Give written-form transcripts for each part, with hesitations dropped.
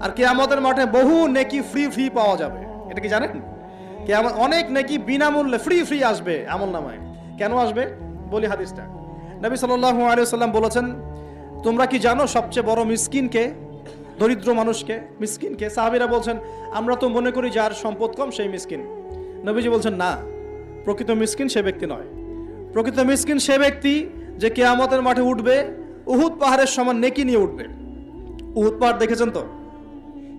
আর কিয়ামতের মাঠে বহু নেকি ফ্রি ফ্রি পাওয়া যাবে। এটা কি জানেন? কিয়ামত অনেক নেকি বিনামূল্যে ফ্রি ফ্রি আসবে আমলনামায়। কেন আসবে বলি হাদিসটা। নবী সাল্লাল্লাহু আলাইহি ওয়াসাল্লাম বলেছেন, তোমরা কি জানো সবচেয়ে বড় মিসকিনকে, দরিদ্র মানুষকে, মিসকিনকে? সাহাবীরা বলছেন, আমরা তো মনে করি যার সম্পদ কম সেই মিসকিন। নবীজি বলছেন, না, প্রকৃত মিসকিন সে ব্যক্তি নয়। প্রকৃত মিসকিন সে ব্যক্তি যে কিয়ামতের মাঠে উঠবে উহুদ পাহাড়ের সমান নেকি নিয়ে উঠবে। উহুদ পাহাড় দেখেছেন তো?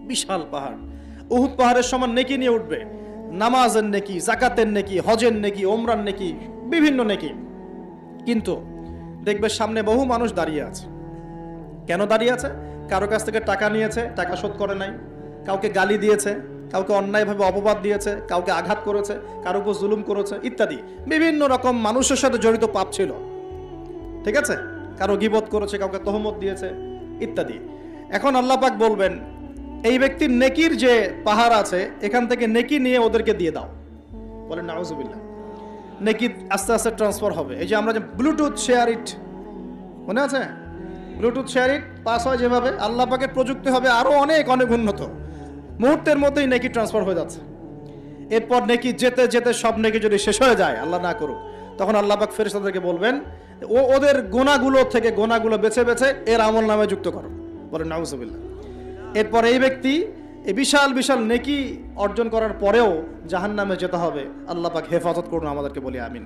বিশাল পাহাড়। উহুদ পাহাড়ের সমান নেকি নিয়ে উঠবে। নামাজের নেকি, যাকাতের নেকি, হজের নেকি, ওমরার নেকি, বিভিন্ন নেকি। কিন্তু দেখবে সামনে বহু মানুষ দাঁড়িয়ে আছে। কেন দাঁড়িয়ে আছে? কারো কাছ থেকে টাকা নিয়েছে, টাকা শোধ করে নাই, কাউকে গালি দিয়েছে, কাউকে অন্যায়ভাবে অপবাদ দিয়েছে, কাউকে আঘাত করেছে, কারো উপর জুলুম করেছে ইত্যাদি। বিভিন্ন রকম মানুষের সাথে জড়িত পাপ ছিল, ঠিক আছে? কারো গীবত করেছে, কাউকে তহমত দিয়েছে ইত্যাদি। এখন আল্লাহ পাক বলবেন, এই ব্যক্তির নেকির যে পাহাড় আছে এখান থেকে নেকি নিয়ে ওদেরকে দিয়ে দাও। বলেন নাউজুবিল্লাহ। নেকি আস্তে আস্তে ট্রান্সফার হবে। এই যে আমরা যে ব্লুটুথ শেয়ার ইট, মনে আছে? ব্লুটুথ শেয়ার ইট পাস হয় যেভাবে, আল্লাহ পাকের প্রযুক্তি হবে আরো অনেক অনেক উন্নত। মুহূর্তের মধ্যেই নেকি ট্রান্সফার হয়ে যাচ্ছে। এরপর নেকি যেতে যেতে সব নেকি যদি শেষ হয়ে যায়, আল্লাহ না করুক, তখন আল্লাহ পাক ফেরেশতাদেরকে বলবেন, ওদের গোনাগুলো থেকে গোনাগুলো বেছে বেছে এর আমল নামে যুক্ত করো। বলেন নাউজুবিল্লাহ। এরপর এই ব্যক্তি এই বিশাল বিশাল নেকি অর্জন করার পরেও জাহান্নামে যেতে হবে। আল্লাহ পাক হেফাজত করুন আমাদেরকে, বলি আমিন।